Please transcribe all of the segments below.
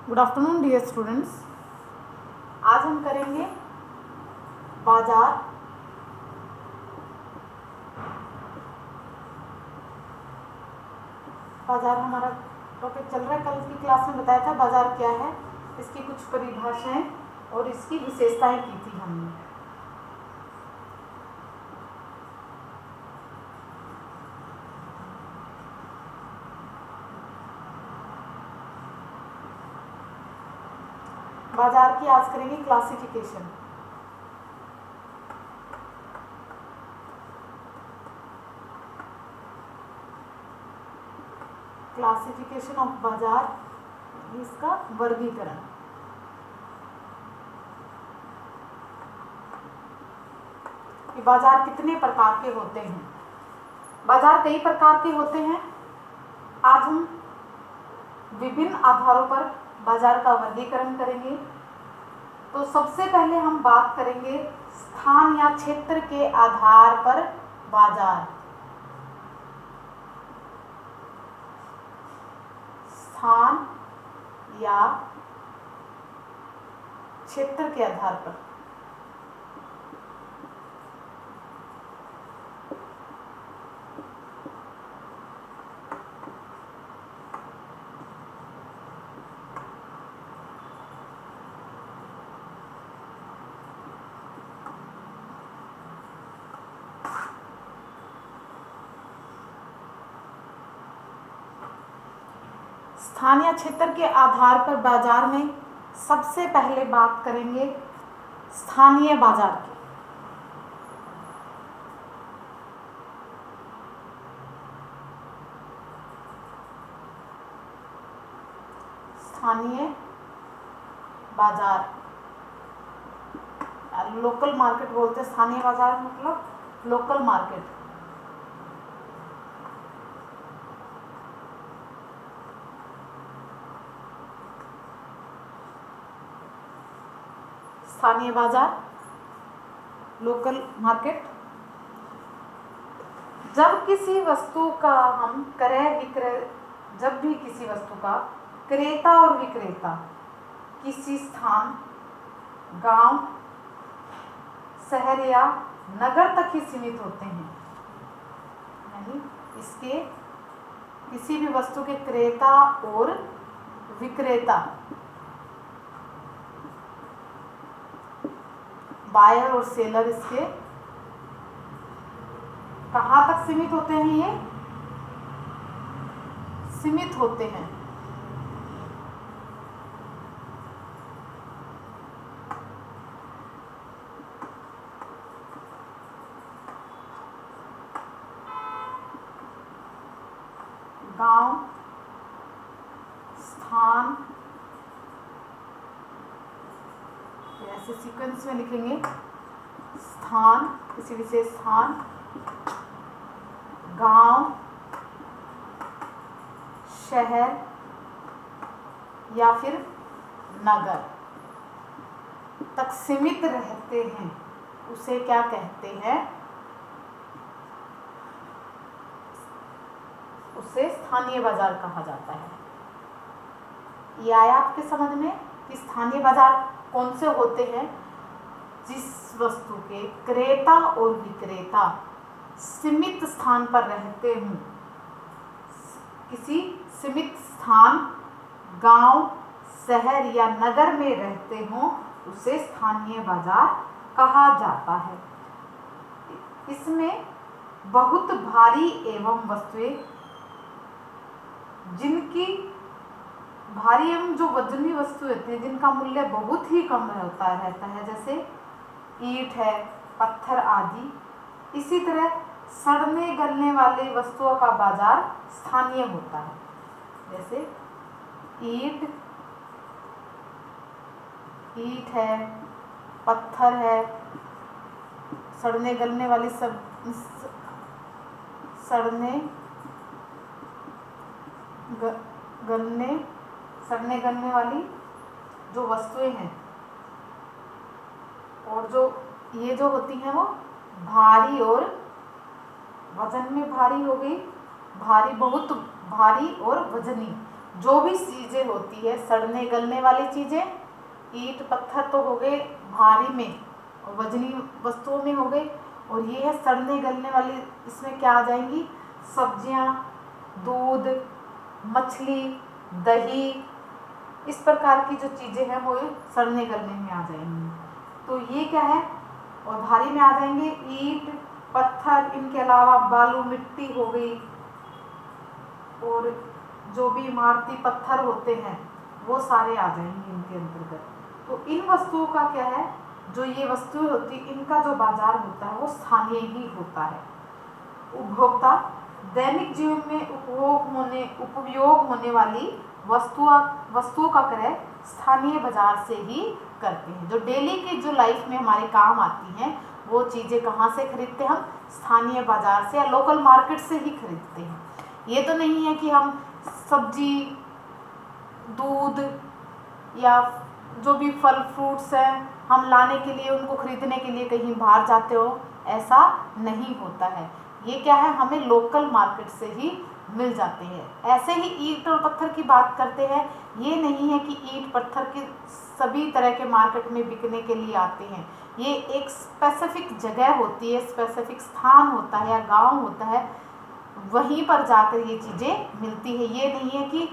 Good afternoon dear students. आज हम करेंगे बाजार। बाजार हमारा टॉपिक चल रहा है। कल की क्लास में बताया था बाजार क्या है, इसकी कुछ परिभाषाएं और इसकी विशेषताएं की थी हमने। बाजार की आज करेंगे क्लासिफिकेशन। क्लासिफिकेशन ऑफ बाजार, इसका वर्गीकरण। कि बाजार कितने प्रकार के होते हैं। बाजार कई प्रकार के होते हैं। आज हम विभिन्न आधारों पर बाजार का वर्गीकरण करेंगे। तो सबसे पहले हम बात करेंगे स्थान या क्षेत्र के आधार पर बाजार। स्थान या क्षेत्र के आधार पर स्थान या क्षेत्र के आधार पर बाजार में सबसे पहले बात करेंगे स्थानीय बाजार की। स्थानीय बाजार, लोकल मार्केट बोलते हैं। स्थानीय बाजार मतलब लोकल मार्केट। स्थानीय बाजार, लोकल मार्केट। जब किसी वस्तु का हम क्रय विक्रय, जब भी किसी वस्तु का क्रेता और विक्रेता किसी स्थान, गांव, शहर या नगर तक ही सीमित होते हैं, यानी इसके किसी भी वस्तु के क्रेता और विक्रेता, बायर और सेलर, इसके कहाँ तक सीमित होते हैं? ये सीमित होते हैं गांव, स्थान, ऐसे सीक्वेंस में लिखेंगे। स्थान, किसी विशेष स्थान, गांव, शहर या फिर नगर तक सीमित रहते हैं, उसे क्या कहते हैं? उसे स्थानीय बाजार कहा जाता है। ये आया आपके समझ में कि स्थानीय बाजार कौन से होते हैं? जिस वस्तु के क्रेता और विक्रेता सीमित स्थान पर रहते हों, किसी सीमित स्थान, गांव, शहर या नगर में रहते हों, उसे स्थानीय बाजार कहा जाता है। इसमें बहुत भारी एवं वस्तुएं, जिनकी भारी एवं जो वजनी वस्तु होते हैं, जिनका मूल्य बहुत ही कम रहता है, जैसे ईंट है, पत्थर आदि। इसी तरह सड़ने गलने वाली वस्तुओं का बाजार स्थानीय होता है, जैसे ईंट है, पत्थर है, सड़ने गलने वाली सब सड़ने गलने वाली जो वस्तुएं हैं, और जो ये जो होती हैं वो भारी और वजन में भारी हो गई, भारी, बहुत भारी और वजनी। जो भी चीज़ें होती है सड़ने गलने वाली चीज़ें, ईंट पत्थर तो हो गए भारी में और वजनी वस्तुओं में हो गए, और ये है सड़ने गलने वाली, इसमें क्या आ जाएंगी, सब्जियां, दूध, मछली, दही, इस प्रकार की जो चीज़ें हैं वो सड़ने गलने में आ जाएंगी। तो ये क्या है, और भारी में आ जाएंगे ईंट पत्थर, इनके अलावा बालू मिट्टी हो गई, और जो भी इमारती पत्थर होते हैं वो सारे आ जाएंगे इनके अंतर्गत। तो इन वस्तुओं का क्या है, जो ये वस्तुएं होती इनका जो बाजार होता है वो स्थानीय ही होता है। उपभोक्ता दैनिक जीवन में उपयोग होने वाली वस्तुओं का क्रय स्थानीय बाजार से ही करते हैं। जो डेली की जो लाइफ में हमारे काम आती हैं वो चीज़ें कहाँ से खरीदते हैं, हम स्थानीय बाजार से या लोकल मार्केट से ही खरीदते हैं। ये तो नहीं है कि हम सब्जी, दूध या जो भी फल फ्रूट्स हैं हम लाने के लिए, उनको खरीदने के लिए कहीं बाहर जाते हो, ऐसा नहीं होता है। ये क्या है, हमें लोकल मार्केट से ही मिल जाते हैं। ऐसे ही ईंट और पत्थर की बात करते हैं, ये नहीं है कि ईंट पत्थर के सभी तरह के मार्केट में बिकने के लिए आते हैं। ये एक स्पेसिफिक जगह होती है, स्पेसिफिक स्थान होता है या गांव होता है, वहीं पर जाकर ये चीज़ें मिलती है। ये नहीं है कि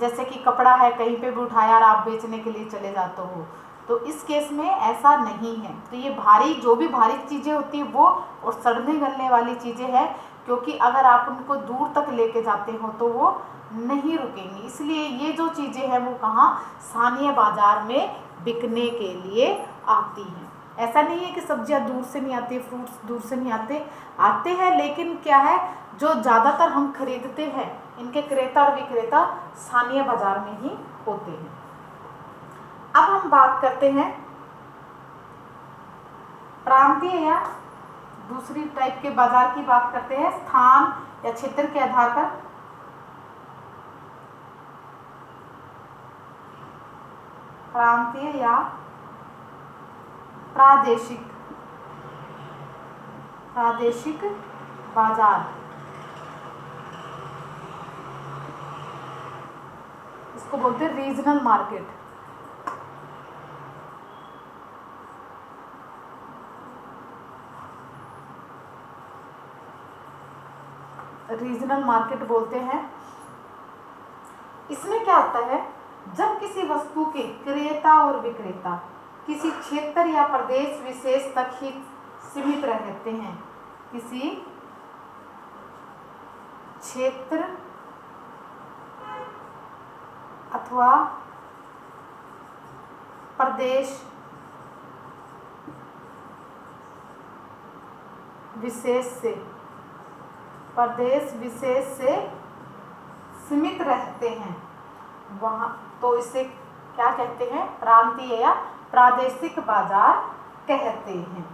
जैसे कि कपड़ा है कहीं पे भी उठाया और आप बेचने के लिए चले जाते हो, तो इस केस में ऐसा नहीं है। तो ये भारी, जो भी भारी चीज़ें होती है वो, और सड़ने गलने वाली चीज़ें हैं, क्योंकि अगर आप उनको दूर तक लेके जाते हो तो वो नहीं रुकेंगी, इसलिए ये जो चीज़ें हैं वो कहाँ, स्थानीय बाजार में बिकने के लिए आती हैं। ऐसा नहीं है कि सब्जियां दूर से नहीं आती, फ्रूट्स दूर से नहीं आते हैं, लेकिन क्या है, जो ज़्यादातर हम खरीदते हैं इनके क्रेता और विक्रेता स्थानीय बाजार में ही होते हैं। अब हम बात करते हैं प्रांतीय या दूसरी टाइप के बाजार की बात करते हैं। स्थान या क्षेत्र के आधार पर प्रांतीय या प्रादेशिक बाजार, इसको बोलते हैं रीजनल मार्केट। रीजनल मार्केट बोलते हैं। इसमें क्या होता है, जब किसी वस्तु के क्रेता और विक्रेता किसी क्षेत्र या प्रदेश विशेष तक ही सीमित रहते हैं, किसी क्षेत्र अथवा प्रदेश विशेष से सीमित रहते हैं वहाँ, तो इसे क्या कहते हैं, प्रांतीय या प्रादेशिक बाजार कहते हैं।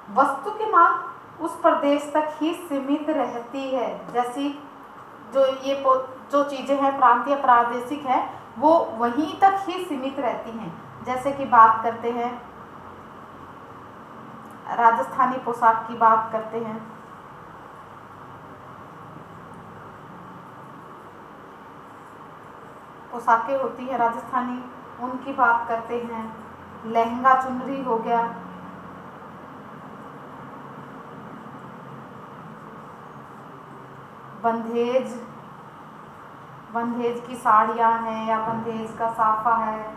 वस्तु की मांग उस प्रदेश तक ही सीमित रहती है, जैसी जो चीज़ें हैं प्रांतीय प्रादेशिक है वो वहीं तक ही सीमित रहती हैं। जैसे कि बात करते हैं राजस्थानी पोशाक की बात करते हैं, पोशाकें होती है राजस्थानी, उनकी बात करते हैं। लहंगा चुनरी हो गया, बंधेज की साड़ियाँ हैं या बंधेज का साफा है,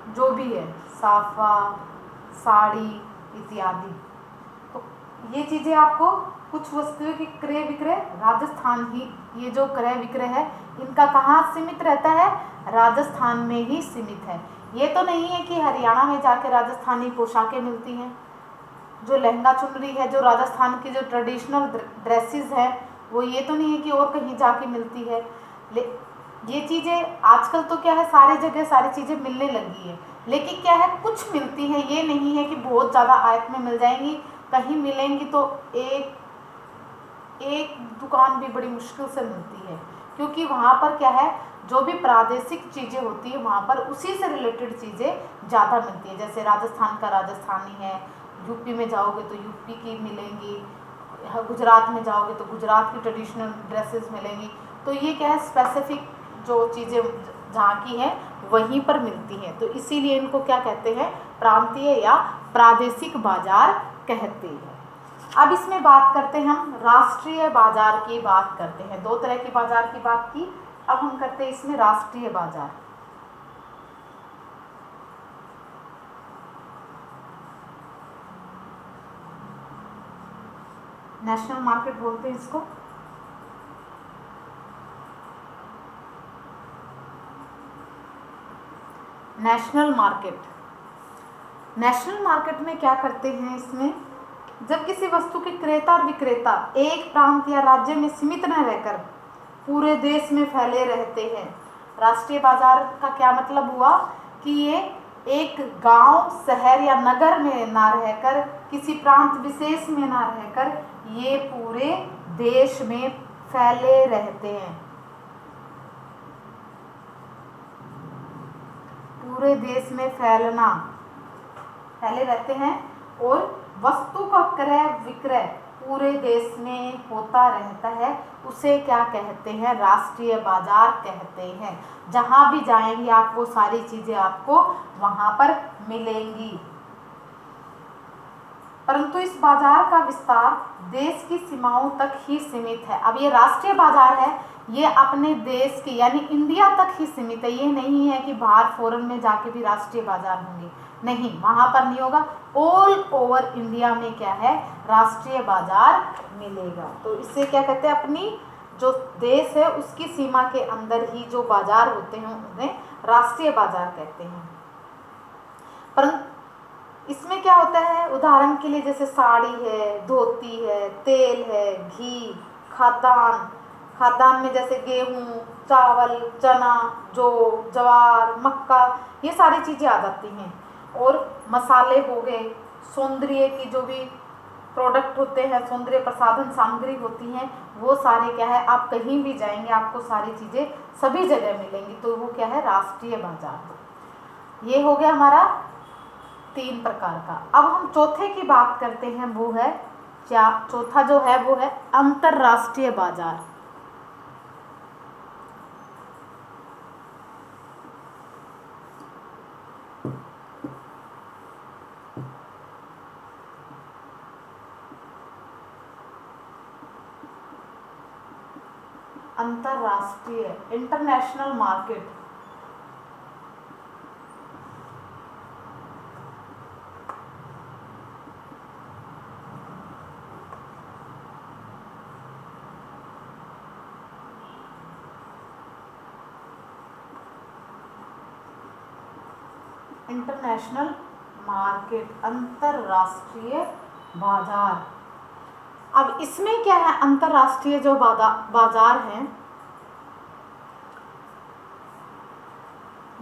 जो भी है, साफा, साड़ी इत्यादि। तो ये चीज़ें आपको, कुछ वस्तुओं की क्रय विक्रय राजस्थान ही, ये जो क्रय विक्रय है इनका कहाँ सीमित रहता है, राजस्थान में ही सीमित है। ये तो नहीं है कि हरियाणा में जाके राजस्थानी पोशाकें मिलती हैं। जो लहंगा चुनरी है, जो राजस्थान की जो ट्रेडिशनल ड्रेसेस है, वो ये तो नहीं है कि और कहीं जाके मिलती है। ये चीज़ें आजकल तो क्या है, सारी जगह सारी चीज़ें मिलने लगी है, लेकिन क्या है, कुछ मिलती है, ये नहीं है कि बहुत ज़्यादा आयत में मिल जाएंगी। कहीं मिलेंगी तो एक दुकान भी बड़ी मुश्किल से मिलती है, क्योंकि वहाँ पर क्या है, जो भी प्रादेशिक चीज़ें होती है वहाँ पर उसी से रिलेटेड चीज़ें ज़्यादा मिलती है। जैसे राजस्थान का राजस्थानी है, यूपी में जाओगे तो यूपी की मिलेंगी, गुजरात में जाओगे तो गुजरात की ट्रेडिशनल ड्रेसेस मिलेंगी। तो ये क्या है, स्पेसिफिक जो चीज़ें जहाँ की हैं वहीं पर मिलती हैं, तो इसीलिए इनको क्या कहते हैं, प्रांतीय या प्रादेशिक बाजार कहते हैं। अब इसमें बात करते हैं हम राष्ट्रीय बाजार की बात करते हैं। दो तरह की बाजार की बात की, अब हम करते हैं इसमें राष्ट्रीय बाजार। नेशनल मार्केट बोलते हैं इसको। नेशनल मार्केट, नेशनल मार्केट में क्या करते हैं, इसमें जब किसी वस्तु के क्रेता और विक्रेता एक प्रांत या राज्य में सीमित न रहकर पूरे देश में फैले रहते हैं। राष्ट्रीय बाजार का क्या मतलब हुआ कि ये एक गांव, शहर या नगर में ना रहकर, किसी प्रांत विशेष में ना रहकर, ये पूरे देश में फैले रहते हैं, पूरे देश में फैले रहते हैं, और वस्तु का क्रय विक्रय पूरे देश में होता रहता है। उसे क्या कहते हैं, राष्ट्रीय बाजार कहते हैं। जहाँ भी जाएंगे आप वो सारी चीज़ें आपको वहाँ पर मिलेंगी। परंतु इस बाजार का विस्तार देश की सीमाओं तक ही सीमित है। अब ये राष्ट्रीय बाजार है, ये अपने देश की यानी इंडिया तक ही सीमित है। ये नहीं है कि बाहर फॉरेन में जाके भी राष्ट्रीय बाजार होंगे, नहीं, वहाँ पर नहीं होगा। ऑल ओवर इंडिया में क्या है, राष्ट्रीय बाजार मिलेगा। तो इससे क्या कहते हैं, अपनी जो देश है उसकी सीमा के अंदर ही जो बाजार होते हैं उन्हें राष्ट्रीय बाजार कहते हैं। परंतु इसमें क्या होता है, उदाहरण के लिए जैसे साड़ी है, धोती है, तेल है, घी, खाद्यान्न में जैसे गेहूँ, चावल, चना, जौ, ज्वार, मक्का, ये सारी चीज़ें आ जाती हैं। और मसाले हो गए, सौंदर्य की जो भी प्रोडक्ट होते हैं, सौंदर्य प्रसाधन सामग्री होती हैं, वो सारे क्या है, आप कहीं भी जाएंगे आपको सारी चीज़ें सभी जगह मिलेंगी। तो वो क्या है, राष्ट्रीय बाजार। ये हो गया हमारा 3 प्रकार का। अब हम चौथे की बात करते हैं, वो है क्या, चौथा जो है वो है अंतरराष्ट्रीय बाजार। अंतरराष्ट्रीय, इंटरनेशनल मार्केट। इंटरनेशनल मार्केट, अंतरराष्ट्रीय बाजार। अब इसमें क्या है, अंतरराष्ट्रीय जो बाजार हैं,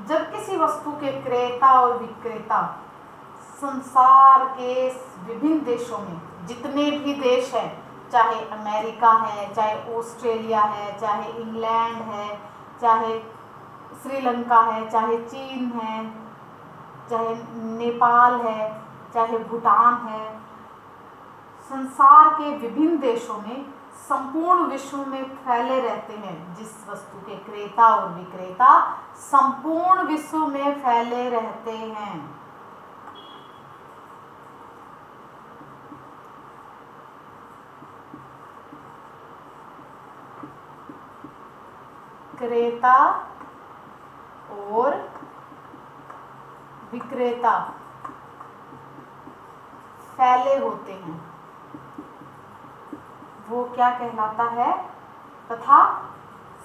जब किसी वस्तु के क्रेता और विक्रेता संसार के विभिन्न देशों में, जितने भी देश हैं, चाहे अमेरिका है, चाहे ऑस्ट्रेलिया है, चाहे इंग्लैंड है, चाहे श्रीलंका है, चाहे चीन है, चाहे नेपाल है, चाहे भूटान है, संसार के विभिन्न देशों में संपूर्ण विश्व में फैले रहते हैं। जिस वस्तु के क्रेता और विक्रेता संपूर्ण विश्व में फैले रहते हैं। क्रेता और विक्रेता फैले होते हैं, वो क्या कहलाता है, तथा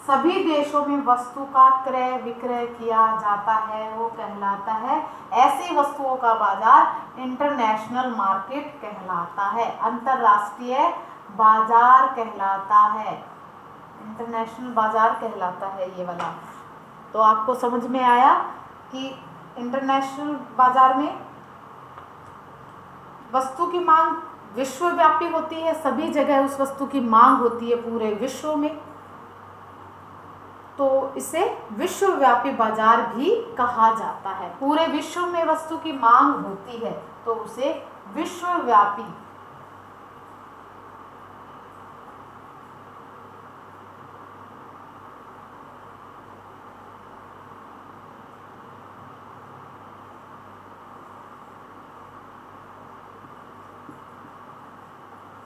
सभी देशों में वस्तु का क्रय विक्रय किया जाता है, वो कहलाता है, ऐसी वस्तुओं का बाजार इंटरनेशनल मार्केट कहलाता है, अंतरराष्ट्रीय बाजार कहलाता है, इंटरनेशनल बाजार कहलाता है ये वाला। तो आपको समझ में आया कि इंटरनेशनल बाजार में वस्तु की मांग विश्वव्यापी होती है, सभी जगह उस वस्तु की मांग होती है पूरे विश्व में, तो इसे विश्वव्यापी बाजार भी कहा जाता है। पूरे विश्व में वस्तु की मांग होती है तो उसे विश्वव्यापी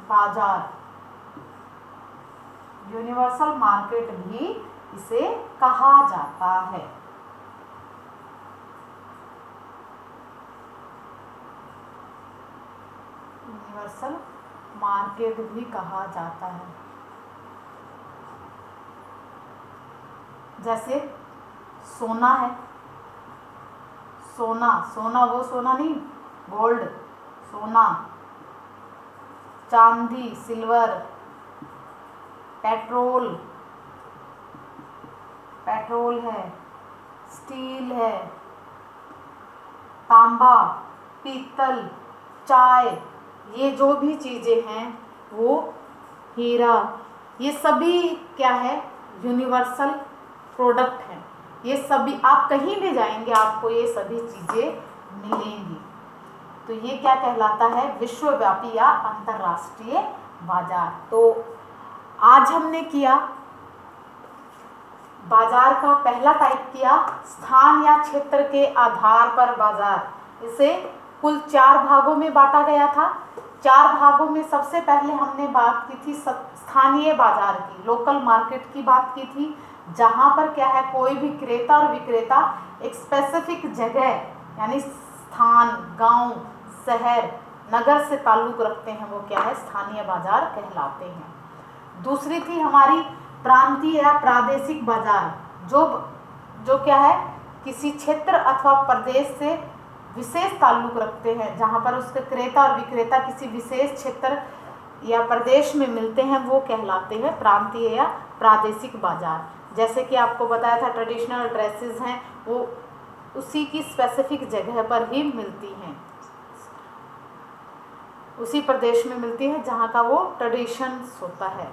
बाजार, यूनिवर्सल मार्केट भी इसे कहा जाता है। यूनिवर्सल मार्केट भी कहा जाता है। जैसे सोना है, सोना, सोना वो सोना नहीं, गोल्ड, सोना, चांदी, सिल्वर, पेट्रोल, पेट्रोल है, स्टील है, तांबा, पीतल, चाय, ये जो भी चीज़ें हैं वो, हीरा, ये सभी क्या है, यूनिवर्सल प्रोडक्ट हैं। ये सभी आप कहीं भी जाएंगे आपको ये सभी चीज़ें मिलेंगी। तो ये क्या कहलाता है, विश्वव्यापी या अंतर्राष्ट्रीय बाजार। तो आज हमने किया बाजार का पहला टाइप किया, स्थान या क्षेत्र के आधार पर बाजार। इसे कुल 4 भागों में बांटा गया था। 4 भागों में सबसे पहले हमने बात की थी स्थानीय बाजार की, लोकल मार्केट की बात की थी, जहाँ पर क्या है, कोई भी क्रेता और विक्रेता एक स्पेसिफिक जगह यानी स्थान, गांव, शहर, नगर से ताल्लुक़ रखते हैं, वो क्या है, स्थानीय बाजार कहलाते हैं। दूसरी थी हमारी प्रांतीय या प्रादेशिक बाजार, जो क्या है, किसी क्षेत्र अथवा प्रदेश से विशेष ताल्लुक़ रखते हैं, जहाँ पर उसके क्रेता और विक्रेता किसी विशेष क्षेत्र या प्रदेश में मिलते हैं, वो कहलाते हैं प्रांतीय या प्रादेशिक बाजार। जैसे कि आपको बताया था ट्रेडिशनल ड्रेसेस हैं, वो उसी की स्पेसिफिक जगह पर ही मिलती हैं, उसी प्रदेश में मिलती है जहाँ का वो ट्रेडिशंस होता है।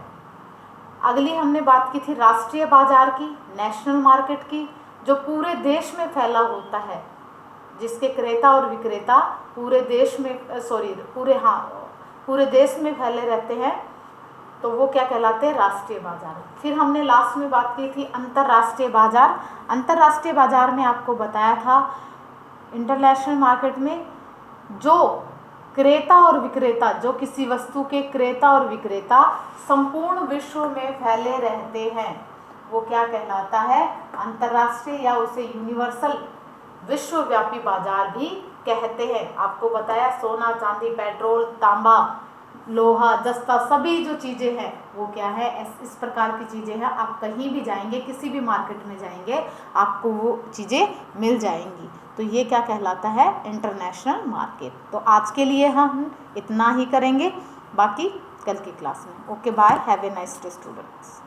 अगली हमने बात की थी राष्ट्रीय बाजार की, नेशनल मार्केट की, जो पूरे देश में फैला होता है, जिसके क्रेता और विक्रेता पूरे देश में पूरे देश में फैले रहते हैं, तो वो क्या कहलाते हैं, राष्ट्रीय बाजार। फिर हमने लास्ट में बात की थी अंतर्राष्ट्रीय बाजार। अंतर्राष्ट्रीय बाजार में आपको बताया था इंटरनेशनल मार्केट में जो क्रेता और विक्रेता, जो किसी वस्तु के क्रेता और विक्रेता संपूर्ण विश्व में फैले रहते हैं, वो क्या कहलाता है, अंतर्राष्ट्रीय, या उसे यूनिवर्सल विश्वव्यापी बाजार भी कहते हैं। आपको बताया सोना, चांदी, पेट्रोल, तांबा, लोहा, जस्ता, सभी जो चीज़ें हैं वो क्या है, इस प्रकार की चीज़ें हैं। आप कहीं भी जाएंगे, किसी भी मार्केट में जाएंगे, आपको वो चीज़ें मिल जाएंगी। तो ये क्या कहलाता है, इंटरनेशनल मार्केट। तो आज के लिए हम इतना ही करेंगे, बाकी कल की क्लास में। Okay, bye, have a nice day students.